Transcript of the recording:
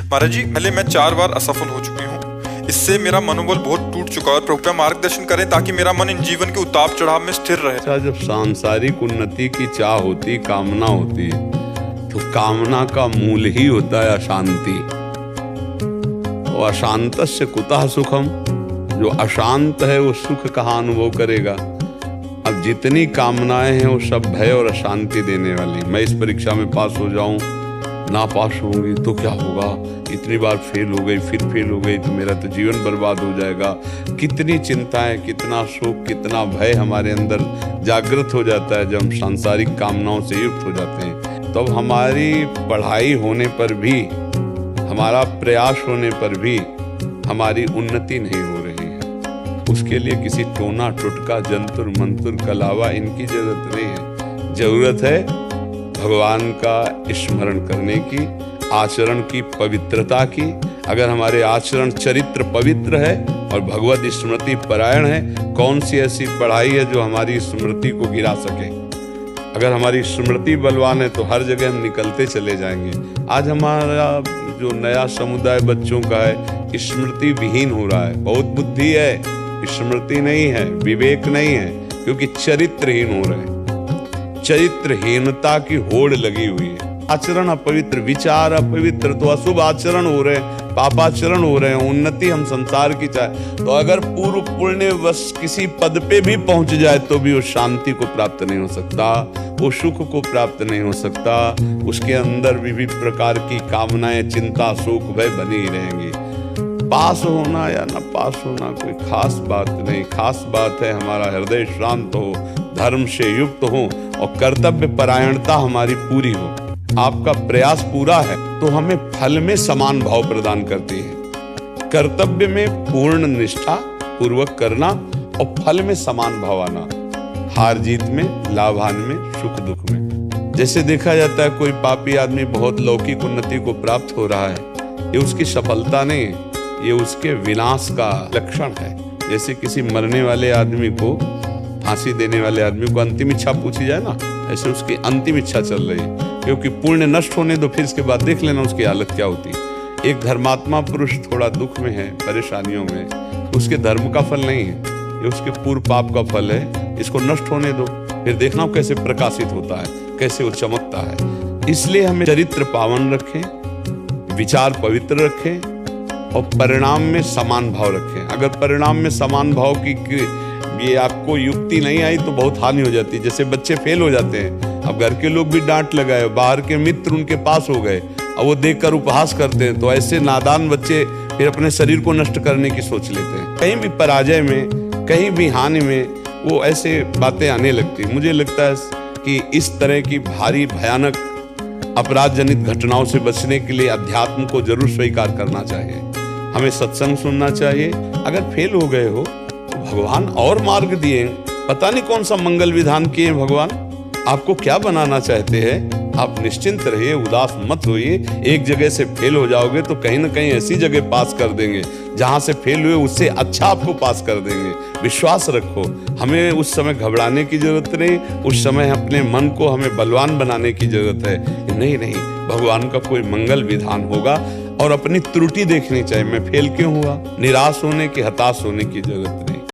महाराज जी, पहले मैं 4 बार असफल हो चुकी हूँ। इससे मेरा मनोबल बहुत टूट चुका है। कृपया मार्गदर्शन करें ताकि मेरा मन इन जीवन के उतार चढ़ाव में स्थिर रहे। अच्छा, जब सांसारिक उन्नति की चाह होती, कामना होती है, तो कामना का मूल ही होता है अशांति। और अशांतस्य कुतः सुखम, जो अशांत है वो सुख कहाँ अनुभव करेगा। अब जितनी कामनाएं हैं वो सब भय और अशांति देने वाली। मैं इस परीक्षा में पास हो जाऊं, ना पास होंगी तो क्या होगा, इतनी बार फेल हो गई, फिर फेल हो गई तो मेरा तो जीवन बर्बाद हो जाएगा। कितनी चिंताएं, कितना शोक, कितना भय हमारे अंदर जागृत हो जाता है जब हम सांसारिक कामनाओं से युक्त हो जाते हैं। तो हमारी पढ़ाई होने पर भी, हमारा प्रयास होने पर भी हमारी उन्नति नहीं हो रही है। उसके लिए किसी टोना टुटका, जंतुर मंतुर के अलावा इनकी जरूरत नहीं है। जरूरत है भगवान का स्मरण करने की, आचरण की पवित्रता की। अगर हमारे आचरण चरित्र पवित्र है और भगवत स्मृति परायण है, कौन सी ऐसी पढ़ाई है जो हमारी स्मृति को गिरा सके। अगर हमारी स्मृति बलवान है तो हर जगह हम निकलते चले जाएंगे। आज हमारा जो नया समुदाय बच्चों का है, स्मृति विहीन हो रहा है। बहुत बुद्धि है, स्मृति नहीं है, विवेक नहीं है, क्योंकि चरित्रहीन हो रहे हैं। चरित्रहीनता की होड़ लगी हुई है। आचरण अपवित्र, विचार अपवित्र, तो अशुभ आचरण हो रहे हैं, पापाचरण हो रहे हैं। उन्नति हम संसार की चाहे तो अगर पूर्व पुण्यवश किसी पद पे भी पहुंच जाए तो भी वो शांति को प्राप्त नहीं हो सकता, वो सुख को प्राप्त नहीं हो सकता। उसके अंदर विविध प्रकार की कामनाएं, चिंता, शोक, भय बनी ही रहेंगी। पास होना या न पास होना कोई खास बात नहीं। खास बात है हमारा हृदय शांत हो, धर्म से युक्त हो और कर्तव्य परायणता हमारी पूरी हो। आपका प्रयास पूरा है तो हमें फल में समान भाव प्रदान करती है। कर्तव्य में पूर्ण निष्ठा पूर्वक करना और फल में समान भाव आना। हार जीत में, लाभान में, सुख दुख में। जैसे देखा जाता है कोई पापी आदमी बहुत लौकिक उन्नति को प्राप्त हो रहा है, ये उसकी सफलता नहीं है, ये उसके विनाश का लक्षण है। जैसे किसी मरने वाले आदमी को, फांसी देने वाले आदमी को अंतिम इच्छा पूछी जाए ना, ऐसे उसकी अंतिम इच्छा चल रही है। क्योंकि पुण्य नष्ट होने दो, फिर इसके बाद देख लेना उसकी हालत क्या होती है। एक धर्मात्मा पुरुष थोड़ा दुख में है, परेशानियों में, उसके धर्म का फल नहीं है, ये उसके पूर्व पाप का फल है। इसको नष्ट होने दो, फिर देखना कैसे प्रकाशित होता है, कैसे वो चमकता है। इसलिए हमें चरित्र पावन रखें, विचार पवित्र रखें और परिणाम में समान भाव रखें। अगर परिणाम में समान भाव की ये आपको युक्ति नहीं आई तो बहुत हानि हो जाती है। जैसे बच्चे फेल हो जाते हैं, अब घर के लोग भी डांट लगाए, बाहर के मित्र उनके पास हो गए और वो देखकर उपहास करते हैं, तो ऐसे नादान बच्चे फिर अपने शरीर को नष्ट करने की सोच लेते हैं। कहीं भी पराजय में, कहीं भी हानि में वो ऐसे बातें आने लगती है। मुझे लगता है कि इस तरह की भारी भयानक अपराध जनित घटनाओं से बचने के लिए अध्यात्म को जरूर स्वीकार करना चाहिए। हमें सत्संग सुनना चाहिए। अगर फेल हो गए हो तो भगवान और मार्ग दिए, पता नहीं कौन सा मंगल विधान किए भगवान, आपको क्या बनाना चाहते हैं। आप निश्चिंत रहिए, उदास मत होइए। एक जगह से फेल हो जाओगे तो कहीं ना कहीं ऐसी जगह पास कर देंगे जहां से फेल हुए उससे अच्छा आपको पास कर देंगे। विश्वास रखो। हमें उस समय घबराने की जरूरत नहीं, उस समय अपने मन को हमें बलवान बनाने की जरूरत है। नहीं, भगवान का कोई मंगल विधान होगा और अपनी त्रुटि देखनी चाहिए। मैं फेल क्यों हुआ, निराश होने की, हताश होने की जरूरत नहीं।